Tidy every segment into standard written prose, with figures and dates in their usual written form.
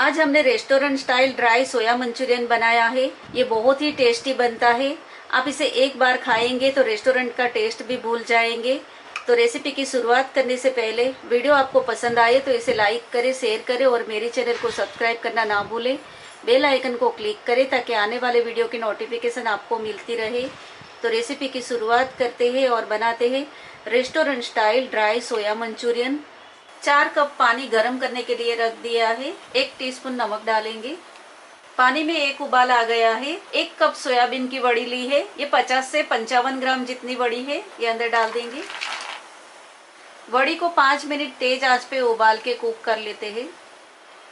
आज हमने restaurant style dry सोया Manchurian बनाया है। ये बहुत ही टेस्टी बनता है। आप इसे एक बार खाएंगे तो रेस्टोरेंट का टेस्ट भी भूल जाएंगे। तो रेसिपी की शुरुआत करने से पहले वीडियो आपको पसंद आए तो इसे लाइक करें, शेयर करें और मेरे चैनल को सब्सक्राइब करना ना भूलें। बेल आइकन को क्लिक करें ताकि आने वाले वीडियो की नोटिफिकेशन आपको मिलती रहे। तो रेसिपी की शुरुआत करते हैं और बनाते हैं रेस्टोरेंट स्टाइल ड्राई सोया मंचूरियन। 4 कप पानी गर्म करने के लिए रख दिया है। 1 टीस्पून नमक डालेंगे। पानी में एक उबाल आ गया है। 1 कप सोयाबीन की बड़ी ली है। ये 50 से 55 ग्राम जितनी बड़ी है, ये अंदर डाल देंगे। बड़ी को 5 मिनट तेज आंच पे उबाल के कुक कर लेते हैं।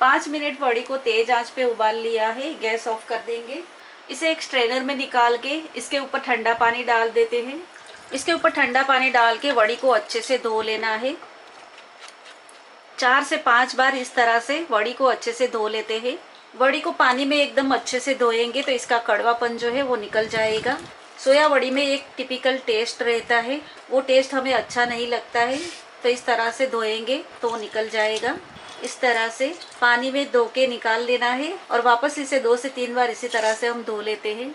5 मिनट बड़ी को तेज आंच पे उबाल लिया है। गैस ऑफ कर देंगे। इसे एक स्ट्रेनर में निकाल के इसके ऊपर ठंडा पानी डाल देते हैं। इसके ऊपर ठंडा पानी डाल के बड़ी को अच्छे से धो लेना है। 4 से 5 बार इस तरह से वड़ी को अच्छे से धो लेते हैं। वड़ी को पानी में एकदम अच्छे से धोएंगे तो इसका कड़वापन जो है वो निकल जाएगा। सोया वड़ी में एक टिपिकल टेस्ट रहता है, वो टेस्ट हमें अच्छा नहीं लगता है। तो इस तरह से धोएंगे तो वो निकल जाएगा। इस तरह से पानी में धो के निकाल लेना है और वापस इसे 2 से 3 बार इसी तरह से हम धो लेते हैं।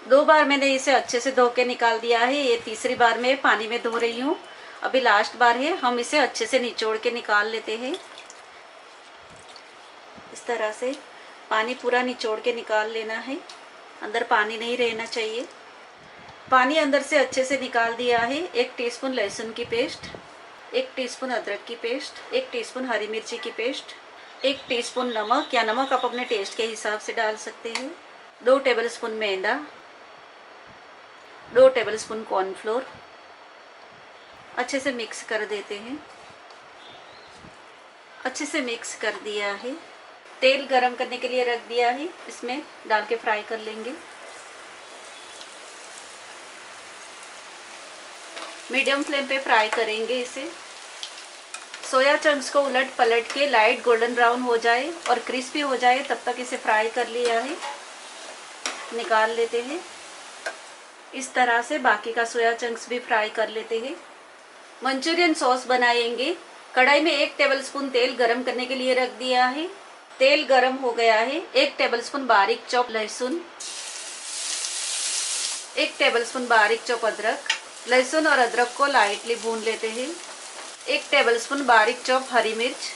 2 बार मैंने इसे अच्छे से धो के निकाल दिया है। ये तीसरी बार मैं पानी में धो रही हूँ। अभी लास्ट बार है, हम इसे अच्छे से निचोड़ के निकाल लेते हैं। इस तरह से पानी पूरा निचोड़ के निकाल लेना है। अंदर पानी नहीं रहना चाहिए। पानी अंदर से अच्छे से निकाल दिया है। 1 टीस्पून लहसुन की पेस्ट, 1 टीस्पून अदरक की पेस्ट, 1 टीस्पून हरी मिर्ची की पेस्ट, 1 टीस्पून नमक या नमक आप अपने टेस्ट के हिसाब से डाल सकते हैं, 2 टेबलस्पून मैदा, 2 टेबलस्पून कॉर्नफ्लोर। अच्छे से मिक्स कर देते हैं। अच्छे से मिक्स कर दिया है। तेल गरम करने के लिए रख दिया है। इसमें डाल के फ्राई कर लेंगे। मीडियम फ्लेम पे फ्राई करेंगे इसे। सोया चंक्स को उलट पलट के लाइट गोल्डन ब्राउन हो जाए और क्रिस्पी हो जाए तब तक इसे फ्राई कर लिया है। निकाल लेते हैं। इस तरह से बाकी का सोया चंक्स भी फ्राई कर लेते हैं। मंचूरियन सॉस बनाएंगे। कढ़ाई में 1 टेबलस्पून तेल गरम करने के लिए रख दिया है। तेल गरम हो गया है। 1 टेबलस्पून बारीक चॉप लहसुन, 1 टेबलस्पून बारीक चॉप अदरक। लहसुन और अदरक को लाइटली भून लेते हैं। 1 टेबलस्पून बारीक चॉप हरी मिर्च।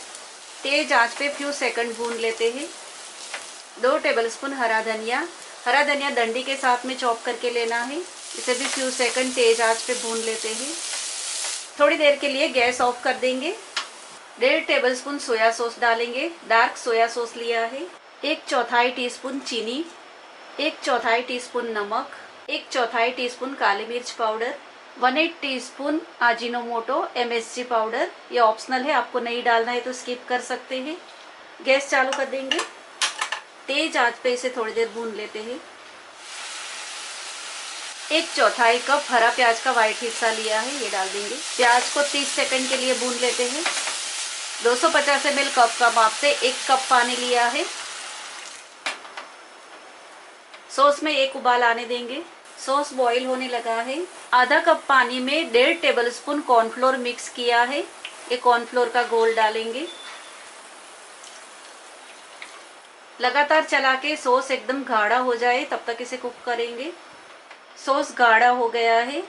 तेज आंच पे फ्यू सेकंड भून लेते हैं। 2 टेबलस्पून हरा धनिया। हरा धनिया डंडी के साथ में चॉप करके लेना है। इसे भी फ्यू सेकंड तेज आंच पे भून लेते हैं। थोड़ी देर के लिए गैस ऑफ कर देंगे। 1.5 टेबलस्पून सोया सॉस डालेंगे। डार्क सोया सॉस लिया है। 1/4 टीस्पून चीनी, 1/4 टीस्पून नमक, 1/4 टीस्पून काली मिर्च powder, 1/8 teaspoon Ajinomoto MSG powder. ये ऑप्शनल है, आपको नहीं डालना है तो स्किप कर सकते हैं। गैस चालू कर देंगे। तेज आंच पे इसे थोड़ी देर भून लेते हैं। 1/4 कप हरा प्याज का व्हाइट हिस्सा लिया है, ये डाल देंगे। प्याज को 30 सेकंड के लिए भून लेते हैं। 250 ml कप का माप से 1 कप पानी लिया है। सॉस में 1 उबाल आने देंगे। सॉस बॉईल होने लगा है। आधा कप पानी में 1.5 टेबलस्पून कॉर्नफ्लोर मिक्स किया है। ये कॉर्नफ्लोर का घोल डालेंगे। लगातार चला के सॉस एकदम गाढ़ा हो जाए तब तक इसे कुक करेंगे। सॉस गाढ़ा हो गया है।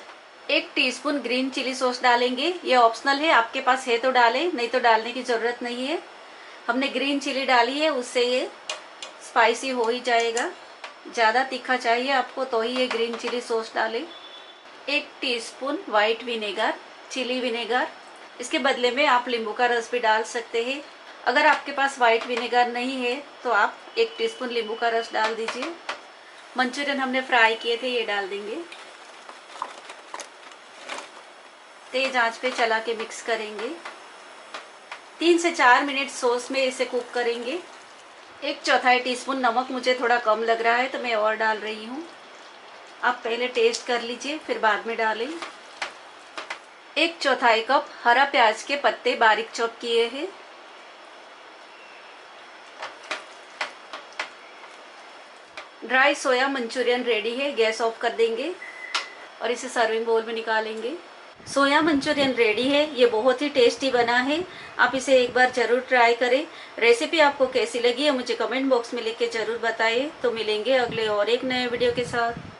1 टीस्पून ग्रीन चिली सॉस डालेंगे। ये ऑप्शनल है, आपके पास है तो डालें, नहीं तो डालने की ज़रूरत नहीं है। हमने ग्रीन चिली डाली है, उससे ये स्पाइसी हो ही जाएगा। ज़्यादा तीखा चाहिए आपको तो ही ये ग्रीन चिली सॉस डालें। 1 teaspoon white vinegar, chilli vinegar. इसके बदले में आप नींबू का रस भी डाल सकते हैं। अगर आपके पास वाइट विनेगर नहीं है तो आप 1 टीस्पून नींबू का रस डाल दीजिए। मंचूरियन हमने फ्राई किए थे, ये डाल देंगे। तेज आंच पे चला के मिक्स करेंगे। 3 से 4 मिनट सॉस में इसे कुक करेंगे। 1/4 टीस्पून नमक मुझे थोड़ा कम लग रहा है तो मैं और डाल रही हूँ। आप पहले टेस्ट कर लीजिए फिर बाद में डालें। 1/4 कप हरा प्याज के पत्ते बारीक चॉप किए हैं। ड्राई सोया मंचूरियन रेडी है। गैस ऑफ कर देंगे और इसे सर्विंग बोल में निकालेंगे। सोया मंचूरियन रेडी है। ये बहुत ही टेस्टी बना है। आप इसे एक बार जरूर ट्राई करें। रेसिपी आपको कैसी लगी है मुझे कमेंट बॉक्स में लिख के जरूर बताइए। तो मिलेंगे अगले और एक नए वीडियो के साथ।